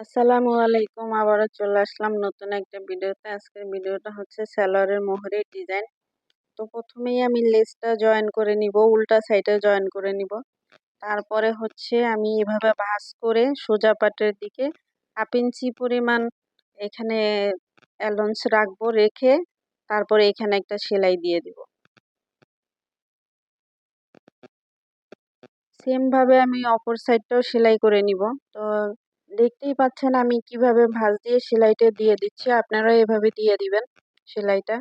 আসসালামু আলাইকুম। আবারও চলে আসলাম নতুন একটা ভিডিওতে। আজকের ভিডিওটা হচ্ছে সালোয়ারের মোহরের ডিজাইন। তো প্রথমেই আমি লেসটা জয়েন করে নিব, উল্টা সাইডে জয়েন করে নিব। তারপরে হচ্ছে আমি এভাবে ভাঁজ করে সোজা পাটের দিকে 1/2 ইঞ্চি পরিমাণ এখানে অ্যালাউন্স রাখবো, রেখে তারপরে এখানে একটা সেলাই দিয়ে দিব। সেম ভাবে আমি অপর সাইডটাও সেলাই করে নিব। তো দেখতেই পাচ্ছেন আমি কিভাবে ভাঁজ দিয়ে সেলাইটা দিয়ে দিচ্ছি, আপনারা এভাবে দিয়ে দিবেন সেলাইটা।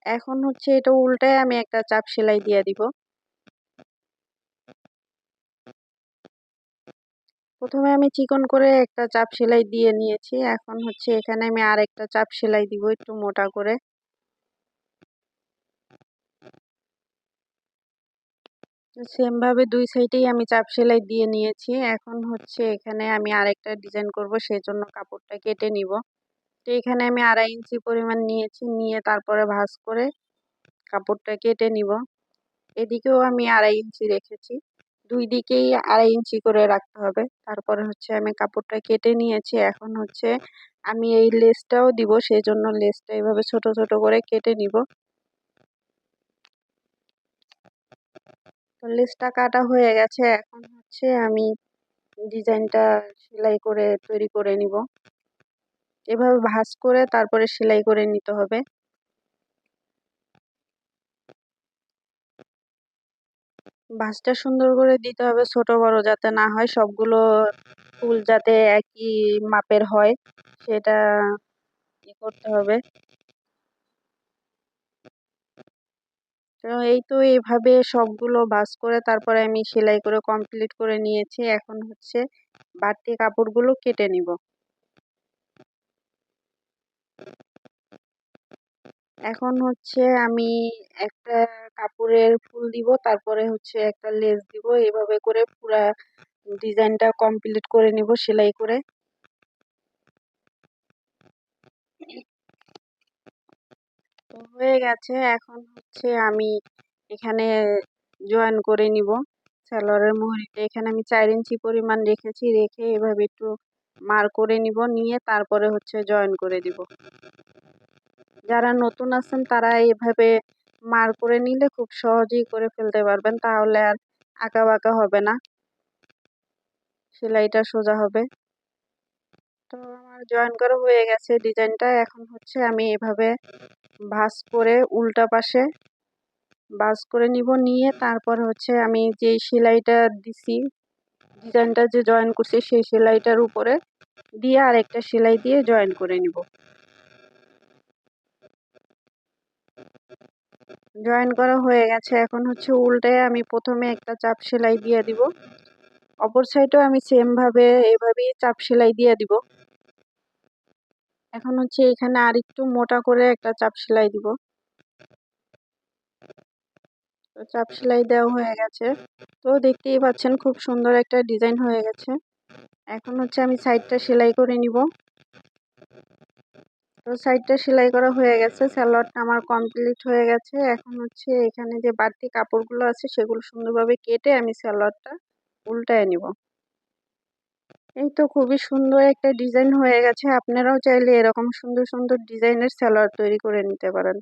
এখন হচ্ছে এটা উল্টায় আমি একটা চাপ সেলাই দিয়ে দিব। প্রথমে আমি চিকন করে একটা চাপ সেলাই দিয়ে নিয়েছি, এখন হচ্ছে এখানে আমি আরেকটা চাপ সেলাই দিব একটু মোটা করে। সেম ভাবে দুই সাইডেই আমি চাপ সেলাই দিয়ে নিয়েছি। এখন হচ্ছে এখানে আমি আরেকটা ডিজাইন করব, সেই জন্য কাপড়টা কেটে নিব। তো এখানে আমি 2.5 ইঞ্চি পরিমাণ নিয়েছি, নিয়ে তারপরে ভাঁজ করে কাপড়টা কেটে নিব। এদিকেও আমি 2.5 ইঞ্চি রেখেছি, দুই দিকেই 2.5 ইঞ্চি করে রাখতে হবে। তারপরে হচ্ছে আমি কাপড়টা কেটে নিয়েছি। এখন হচ্ছে আমি এই লেসটাও দিব, সেই জন্য লেসটা এভাবে ছোট ছোট করে কেটে নিব। তো লেসটা কাটা হয়ে গেছে, এখন হচ্ছে আমি ডিজাইনটা সেলাই করে তৈরি করে নিব। এভাবে ভাঁজ করে তারপরে সেলাই করে নিতে হবে। ভাঁজটা সুন্দর করে দিতে হবে, ছোট বড় যাতে না হয়, সবগুলো ফুল যাতে একই মাপের হয় সেটা করতে হবে। তো এই তো এইভাবে সবগুলো ভাঁজ করে তারপরে আমি সেলাই করে কমপ্লিট করে নিয়েছি। এখন হচ্ছে বাড়তি কাপড়গুলো কেটে নিব। এখন হচ্ছে আমি একটা কাপড়ের ফুল দিব, তারপরে হচ্ছে একটা লেস দিব, এইভাবে করে পুরা ডিজাইনটা কমপ্লিট করে নিব সেলাই করে। তো হয়ে গেছে, এখন হচ্ছে আমি এখানে জয়েন করে নিব সালোয়ারের মুহুরিটা। এখানে আমি 4 ইঞ্চি পরিমাণ রেখেছি, রেখে এভাবে একটু মার করে নিব, নিয়ে তারপরে হচ্ছে জয়েন করে দিব। যারা নতুন আছেন তারা এইভাবে মার করে নিলে খুব সহজেই করে ফেলতে পারবেন, তাহলে আর আঁকা বাঁকা হবে না, সেলাইটা সোজা হবে। তো আমার জয়েন করা হয়ে গেছে ডিজাইনটা। এখন হচ্ছে আমি এভাবে ভাঁজ করে উল্টা পাশে ভাঁজ করে নিব, নিয়ে তারপর হচ্ছে আমি যে সেলাইটা দিছি, ডিজাইনটা যে জয়েন করছি সেই সেলাইটার উপরে দিয়ে আরেকটা সেলাই দিয়ে জয়েন করে নিব। জয়েন করা হয়ে গেছে, এখন হচ্ছে উল্টায় আমি প্রথমে একটা চাপ সেলাই দিয়ে দিব, অপর সাইডেও আমি সেম ভাবে এভাবেই চাপ সেলাই দিয়ে দিব। এখন হচ্ছে এখানে আরেকটু মোটা করে একটা চাপ সেলাই দিব। তো চাপ সেলাই দেওয়া হয়ে গেছে, তো দেখতেই পাচ্ছেন খুব সুন্দর একটা ডিজাইন হয়ে গেছে। এখন হচ্ছে আমি সাইডটা সেলাই করে নিব। তো সাইডটা সেলাই করা হয়ে গেছে, সালোয়ারটা আমার কমপ্লিট হয়ে গেছে। এখন হচ্ছে এখানে যে বাড়তি কাপড়গুলো আছে সেগুলো সুন্দরভাবে কেটে আমি সালোয়ারটা উল্টায় নিব। এই তো খুবই সুন্দর একটা ডিজাইন হয়ে গেছে। আপনারাও চাইলে এরকম সুন্দর সুন্দর ডিজাইনের সালোয়ার তৈরি করে নিতে পারেন।